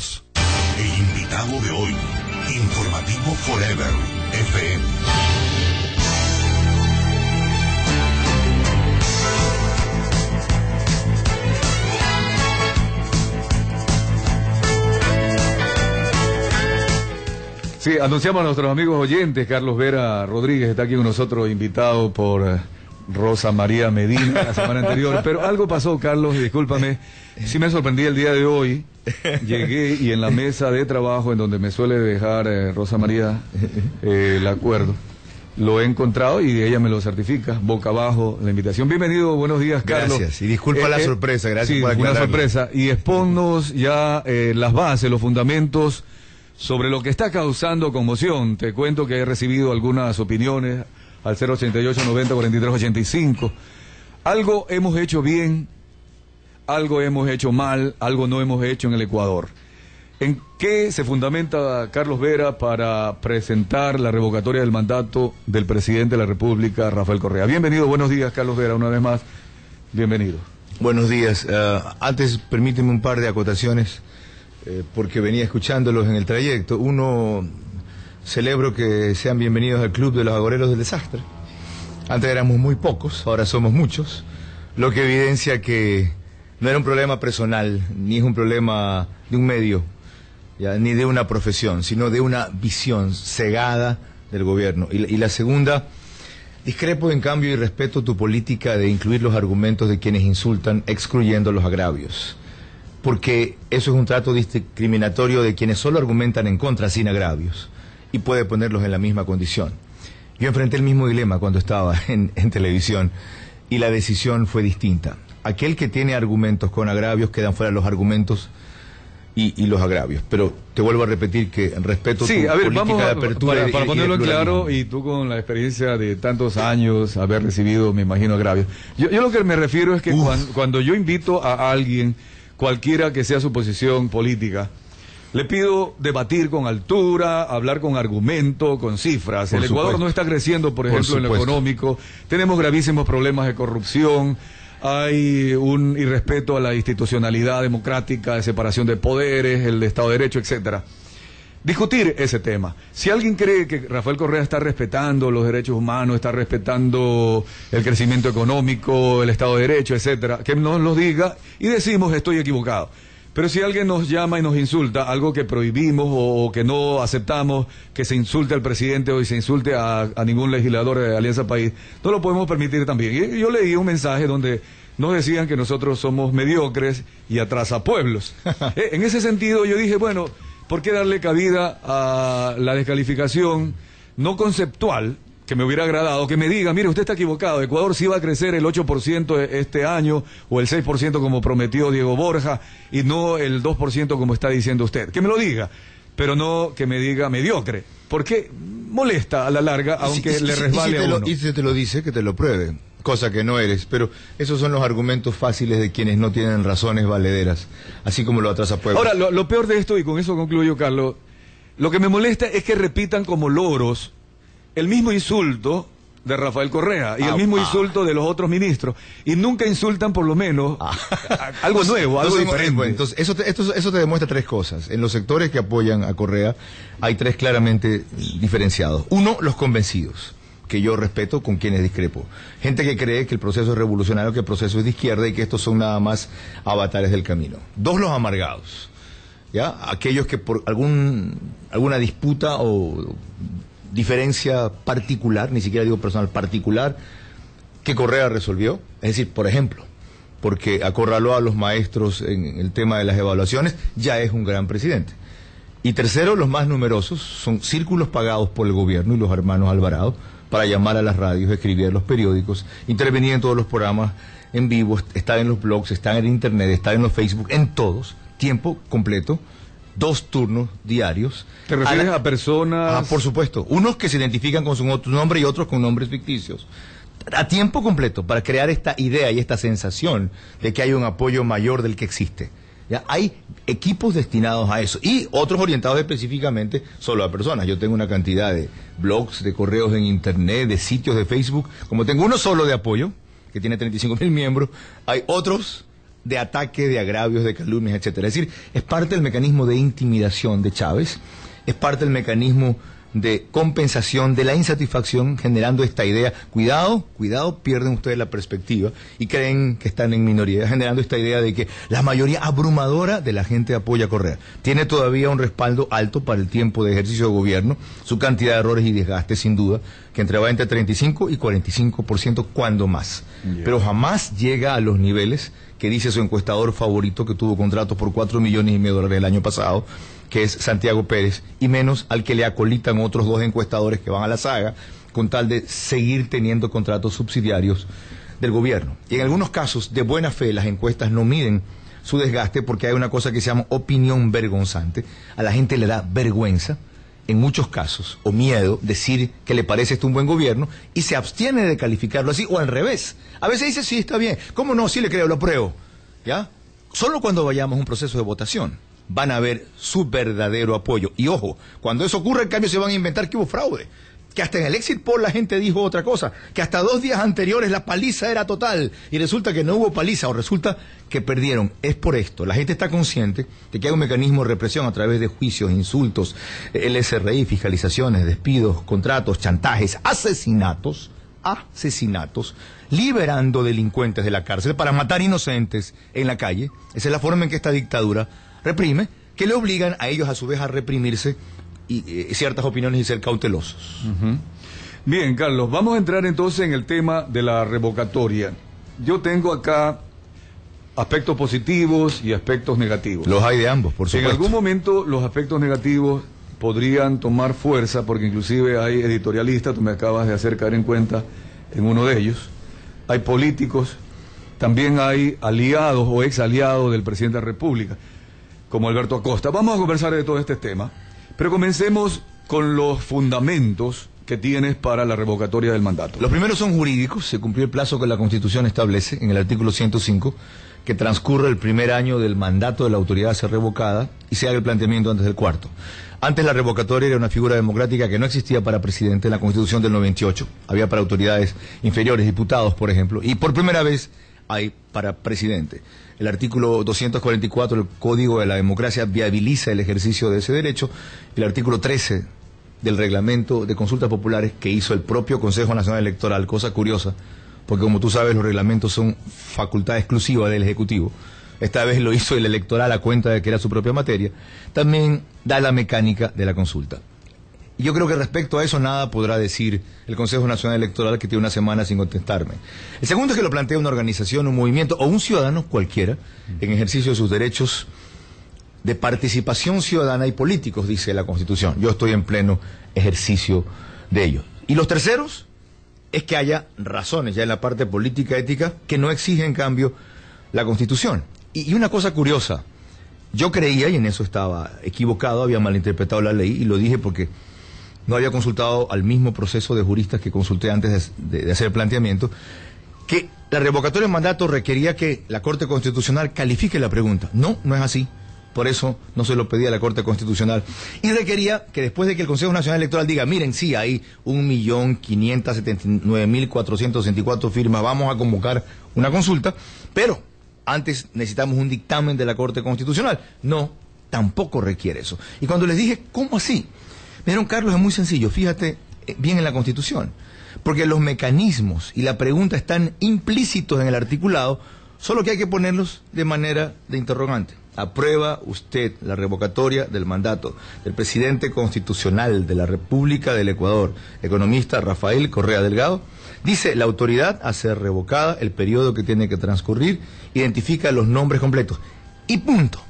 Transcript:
Sports. El invitado de hoy, Informativo Forever FM. Sí, anunciamos a nuestros amigos oyentes. Carlos Vera Rodríguez está aquí con nosotros, invitado por Rosa María Medina la semana anterior. Pero algo pasó, Carlos, discúlpame. Sí me sorprendí el día de hoy. Llegué y en la mesa de trabajo en donde me suele dejar Rosa María el acuerdo, lo he encontrado y ella me lo certifica, boca abajo la invitación. Bienvenido, buenos días, Carlos. Gracias, y disculpa la sorpresa, gracias por aclararlo. Una sorpresa. Y exponnos ya las bases, los fundamentos sobre lo que está causando conmoción. Te cuento que he recibido algunas opiniones al 088-90-43-85. Algo hemos hecho bien, algo hemos hecho mal, algo no hemos hecho en el Ecuador. ¿En qué se fundamenta Carlos Vera para presentar la revocatoria del mandato del presidente de la República, Rafael Correa? Bienvenido, buenos días, Carlos Vera, una vez más. Bienvenido. Buenos días. Antes, permíteme un par de acotaciones, porque venía escuchándolos en el trayecto. Uno, celebro que sean bienvenidos al Club de los Agoreros del Desastre. Antes éramos muy pocos, ahora somos muchos, lo que evidencia que no era un problema personal, ni es un problema de un medio, ya, ni de una profesión, sino de una visión cegada del gobierno. Y la segunda, discrepo en cambio y respeto tu política de incluir los argumentos de quienes insultan, excluyendo los agravios. Porque eso es un trato discriminatorio de quienes solo argumentan en contra sin agravios, y puede ponerlos en la misma condición. Yo enfrenté el mismo dilema cuando estaba en televisión, y la decisión fue distinta. Aquel que tiene argumentos con agravios, quedan fuera los argumentos y los agravios. Pero te vuelvo a repetir que respeto tu política de apertura. Para ponerlo en claro, y tú con la experiencia de tantos años, haber recibido, me imagino, agravios. Yo lo que me refiero es que cuando yo invito a alguien, cualquiera que sea su posición política, le pido debatir con altura, hablar con argumento, con cifras. El Ecuador no está creciendo, por ejemplo, en lo económico. Tenemos gravísimos problemas de corrupción. Hay un irrespeto a la institucionalidad democrática, de separación de poderes, el de Estado de Derecho, etcétera. Discutir ese tema. Si alguien cree que Rafael Correa está respetando los derechos humanos, está respetando el crecimiento económico, el Estado de Derecho, etcétera, que nos lo diga y decimos estoy equivocado. Pero si alguien nos llama y nos insulta, algo que prohibimos o que no aceptamos, que se insulte al presidente o se insulte a ningún legislador de Alianza País, no lo podemos permitir también. Y yo leí un mensaje donde nos decían que nosotros somos mediocres y atrasapueblos. En ese sentido yo dije, bueno, ¿por qué darle cabida a la descalificación no conceptual? Que me hubiera agradado, que me diga, mire, usted está equivocado, Ecuador sí va a crecer el 8% este año, o el 6% como prometió Diego Borja, y no el 2% como está diciendo usted. Que me lo diga, pero no que me diga mediocre, porque molesta a la larga, aunque le resbale a uno. Y si te lo dice, que te lo pruebe, cosa que no eres, pero esos son los argumentos fáciles de quienes no tienen razones valederas, así como lo atrasa pueblo. Ahora, lo peor de esto, y con eso concluyo, Carlos, lo que me molesta es que repitan como loros el mismo insulto de Rafael Correa y el mismo insulto de los otros ministros, y nunca insultan por lo menos algo nuevo, algo diferente. Bueno, entonces, eso te demuestra tres cosas. En los sectores que apoyan a Correa hay tres claramente diferenciados. Uno, los convencidos, que yo respeto, con quienes discrepo. Gente que cree que el proceso es revolucionario, que el proceso es de izquierda y que estos son nada más avatares del camino. Dos, los amargados, ¿ya? Aquellos que por alguna disputa o diferencia particular, ni siquiera digo personal, particular, que Correa resolvió, es decir, por ejemplo, porque acorraló a los maestros en el tema de las evaluaciones, ya es un gran presidente. Y tercero, los más numerosos, son círculos pagados por el gobierno y los hermanos Alvarado para llamar a las radios, escribir en los periódicos, intervenir en todos los programas en vivo, estar en los blogs, estar en internet, estar en los Facebook, en todos, tiempo completo, 2 turnos diarios. ¿Te refieres a personas? Por supuesto. Unos que se identifican con su nombre y otros con nombres ficticios. A tiempo completo, para crear esta idea y esta sensación de que hay un apoyo mayor del que existe. ¿Ya? Hay equipos destinados a eso y otros orientados específicamente solo a personas. Yo tengo una cantidad de blogs, de correos en internet, de sitios de Facebook. Como tengo uno solo de apoyo, que tiene 35.000 miembros, hay otros de ataque, de agravios, de calumnias, etcétera. Es decir, es parte del mecanismo de intimidación de Chávez, es parte del mecanismo de compensación de la insatisfacción, generando esta idea, cuidado, pierden ustedes la perspectiva y creen que están en minoría, generando esta idea de que la mayoría abrumadora de la gente apoya a Correa. Tiene todavía un respaldo alto para el tiempo de ejercicio de gobierno, su cantidad de errores y desgastes sin duda, que va entre 35 y 45% cuando más. Pero jamás llega a los niveles que dice su encuestador favorito, que tuvo contratos por $4,5 millones el año pasado, que es Santiago Pérez, y menos al que le acolitan otros 2 encuestadores que van a la saga, con tal de seguir teniendo contratos subsidiarios del gobierno. Y en algunos casos, de buena fe, las encuestas no miden su desgaste porque hay una cosa que se llama opinión vergonzante. A la gente le da vergüenza, en muchos casos, o miedo, decir que le parece esto un buen gobierno, y se abstiene de calificarlo así, o al revés. A veces dice, sí, está bien. ¿Cómo no? Sí le creo, lo apruebo. ¿Ya? Solo cuando vayamos a un proceso de votación van a ver su verdadero apoyo. Y ojo, cuando eso ocurra, en cambio se van a inventar que hubo fraude, que hasta en el exit poll la gente dijo otra cosa, que hasta 2 días anteriores la paliza era total, y resulta que no hubo paliza, o resulta que perdieron. Es por esto, la gente está consciente de que hay un mecanismo de represión a través de juicios, insultos, LSRI, fiscalizaciones, despidos, contratos, chantajes, asesinatos, liberando delincuentes de la cárcel para matar inocentes en la calle. Esa es la forma en que esta dictadura reprime, que le obligan a ellos a su vez a reprimirse y ciertas opiniones y ser cautelosos. Bien, Carlos, vamos a entrar entonces en el tema de la revocatoria. Yo tengo acá aspectos positivos y aspectos negativos. Los hay de ambos, por supuesto. En algún momento los aspectos negativos podrían tomar fuerza, porque inclusive hay editorialistas, tú me acabas de hacer caer en cuenta en uno de ellos, hay políticos, también hay aliados o ex aliados del presidente de la República, como Alberto Acosta. Vamos a conversar de todo este tema, pero comencemos con los fundamentos que tienes para la revocatoria del mandato. Los primeros son jurídicos. Se cumplió el plazo que la Constitución establece en el artículo 105, que transcurre el primer año del mandato de la autoridad a ser revocada y se haga el planteamiento antes del cuarto. Antes la revocatoria era una figura democrática que no existía para presidente en la Constitución del 98. Había para autoridades inferiores, diputados, por ejemplo, y por primera vez hay para presidente. El artículo 244 del Código de la Democracia viabiliza el ejercicio de ese derecho. El artículo 13 del reglamento de consultas populares que hizo el propio Consejo Nacional Electoral, cosa curiosa, porque como tú sabes los reglamentos son facultad exclusiva del Ejecutivo. Esta vez lo hizo el electoral a cuenta de que era su propia materia. También da la mecánica de la consulta. Y yo creo que respecto a eso nada podrá decir el Consejo Nacional Electoral, que tiene una semana sin contestarme. El segundo es que lo plantea una organización, un movimiento o un ciudadano cualquiera en ejercicio de sus derechos de participación ciudadana y políticos, dice la Constitución. Yo estoy en pleno ejercicio de ello. Y los terceros es que haya razones ya en la parte política ética que no exige en cambio la Constitución. Y una cosa curiosa, yo creía, y en eso estaba equivocado, había malinterpretado la ley, y lo dije porque no había consultado al mismo proceso de juristas que consulté antes de hacer el planteamiento, que la revocatoria de mandato requería que la Corte Constitucional califique la pregunta. No, no es así. Por eso no se lo pedía a la Corte Constitucional. Y requería que después de que el Consejo Nacional Electoral diga, miren, sí, hay 1.579.464 firmas, vamos a convocar una consulta, pero antes necesitamos un dictamen de la Corte Constitucional. No, tampoco requiere eso. Y cuando les dije, ¿cómo así? Me dijeron, Carlos, es muy sencillo, fíjate bien en la Constitución, porque los mecanismos y la pregunta están implícitos en el articulado, solo que hay que ponerlos de manera de interrogante. ¿Aprueba usted la revocatoria del mandato del presidente constitucional de la República del Ecuador, economista Rafael Correa Delgado? Dice, la autoridad a ser revocada, el periodo que tiene que transcurrir, identifica los nombres completos. Y punto.